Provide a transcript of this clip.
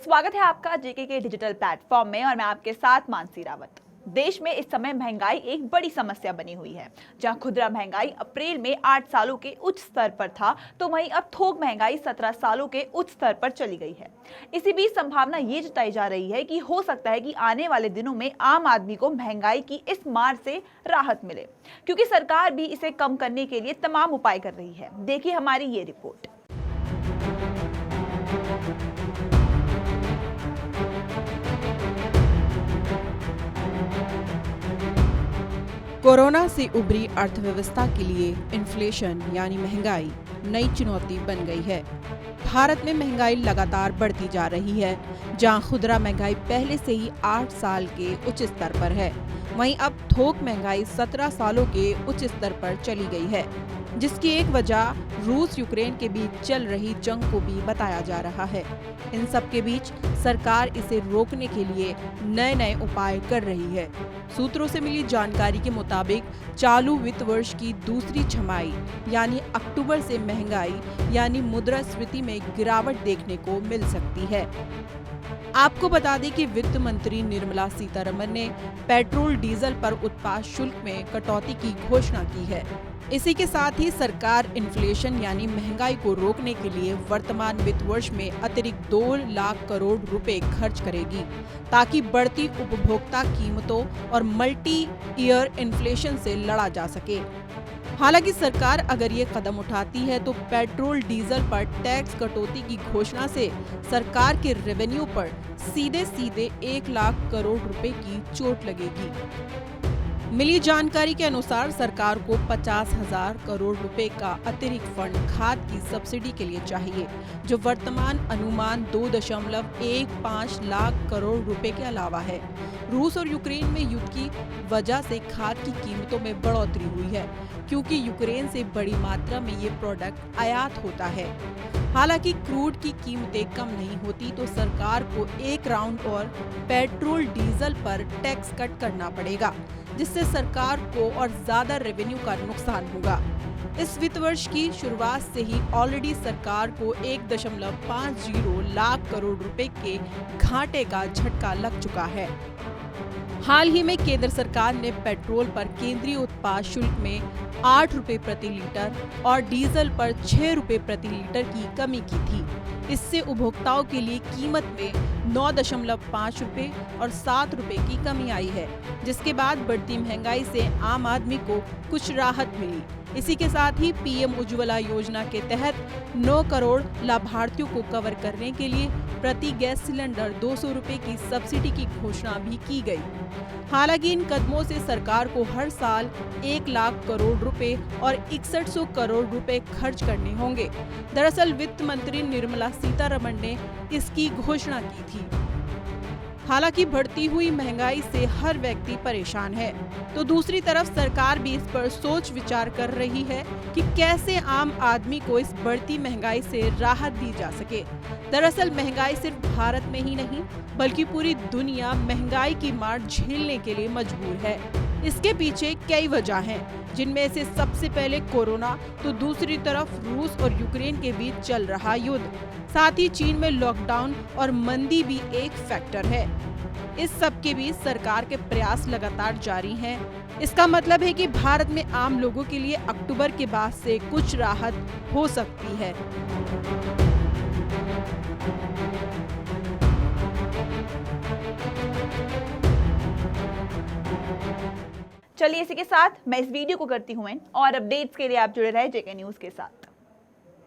स्वागत है आपका जेके के डिजिटल प्लेटफॉर्म में और मैं आपके साथ मानसी रावत। देश में इस समय महंगाई एक बड़ी समस्या बनी हुई है। जहां खुदरा महंगाई अप्रैल में 8 सालों के उच्च स्तर पर था, तो वहीं अब थोक महंगाई 17 सालों के उच्च स्तर पर चली गई है। इसी बीच संभावना ये जताई जा रही है कि हो सकता है कि आने वाले दिनों में आम आदमी को महंगाई की इस मार से राहत मिले, क्योंकि सरकार भी इसे कम करने के लिए तमाम उपाय कर रही है। देखिए हमारी ये रिपोर्ट। कोरोना से उभरी अर्थव्यवस्था के लिए इन्फ्लेशन यानी महंगाई नई चुनौती बन गई है। भारत में महंगाई लगातार बढ़ती जा रही है। जहां खुदरा महंगाई पहले से ही 8 साल के उच्च स्तर पर है, वहीं अब थोक महंगाई 17 सालों के उच्च स्तर पर चली गई है, जिसकी एक वजह रूस यूक्रेन के बीच चल रही जंग को भी बताया जा रहा है। इन सब के बीच सरकार इसे रोकने के लिए नए नए उपाय कर रही है। सूत्रों से मिली जानकारी के मुताबिक चालू वित्त वर्ष की दूसरी छमाही यानी अक्टूबर से महंगाई यानी मुद्रास्फीति में गिरावट देखने को मिल सकती है। आपको बता दें कि वित्त मंत्री निर्मला सीतारमण ने पेट्रोल डीजल पर उत्पाद शुल्क में कटौती की घोषणा की है। इसी के साथ ही सरकार इन्फ्लेशन यानी महंगाई को रोकने के लिए वर्तमान वित्त वर्ष में अतिरिक्त 2 लाख करोड़ रुपए खर्च करेगी, ताकि बढ़ती उपभोक्ता कीमतों और मल्टी ईयर इन्फ्लेशन से लड़ा जा सके। हालांकि सरकार अगर ये कदम उठाती है तो पेट्रोल डीजल पर टैक्स कटौती की घोषणा से सरकार के रेवेन्यू पर सीधे 1 लाख करोड़ रुपए की चोट लगेगी। मिली जानकारी के अनुसार सरकार को 50,000 करोड़ रुपए का अतिरिक्त फंड खाद की सब्सिडी के लिए चाहिए, जो वर्तमान अनुमान 2.15 लाख करोड़ रुपए के अलावा है। रूस और यूक्रेन में युद्ध की वजह से खाद की कीमतों में बढ़ोतरी हुई है, क्योंकि यूक्रेन से बड़ी मात्रा में ये प्रोडक्ट आयात होता है। हालांकि क्रूड की कीमतें कम नहीं होती तो सरकार को एक राउंड और पेट्रोल डीजल पर टैक्स कट करना पड़ेगा, जिससे सरकार को और ज्यादा रेवेन्यू का नुकसान होगा। इस वित्त वर्ष की शुरुआत से ही ऑलरेडी सरकार को 1.50 लाख करोड़ रुपए के घाटे का झटका लग चुका है। हाल ही में केंद्र सरकार ने पेट्रोल पर केंद्रीय उत्पाद शुल्क में 8 रुपए प्रति लीटर और डीजल पर 6 रुपए प्रति लीटर की कमी की थी। इससे उपभोक्ताओं के लिए कीमत में 9.5 रुपए और 7 रुपए की कमी आई है, जिसके बाद बढ़ती महंगाई से आम आदमी को कुछ राहत मिली। इसी के साथ ही पीएम उज्ज्वला योजना के तहत 9 करोड़ लाभार्थियों को कवर करने के लिए प्रति गैस सिलेंडर 200 रुपए की सब्सिडी की घोषणा भी की गई। हालांकि इन कदमों से सरकार को हर साल 1 लाख करोड़ रुपए और 6100 करोड़ रुपए खर्च करने होंगे। दरअसल वित्त मंत्री निर्मला सीतारमण ने इसकी घोषणा की थी। हालांकि बढ़ती हुई महंगाई से हर व्यक्ति परेशान है, तो दूसरी तरफ सरकार भी इस पर सोच विचार कर रही है कि कैसे आम आदमी को इस बढ़ती महंगाई से राहत दी जा सके। दरअसल महंगाई सिर्फ भारत में ही नहीं बल्कि पूरी दुनिया महंगाई की मार झेलने के लिए मजबूर है। इसके पीछे कई वजह हैं, जिनमें से सबसे पहले कोरोना, तो दूसरी तरफ रूस और यूक्रेन के बीच चल रहा युद्ध, साथ ही चीन में लॉकडाउन और मंदी भी एक फैक्टर है। इस सब के बीच सरकार के प्रयास लगातार जारी हैं। इसका मतलब है कि भारत में आम लोगों के लिए अक्टूबर के बाद से कुछ राहत हो सकती है। चलिए इसी के साथ मैं इस वीडियो को करती हूँ और अपडेट्स के लिए आप जुड़े रहे जेके न्यूज के साथ।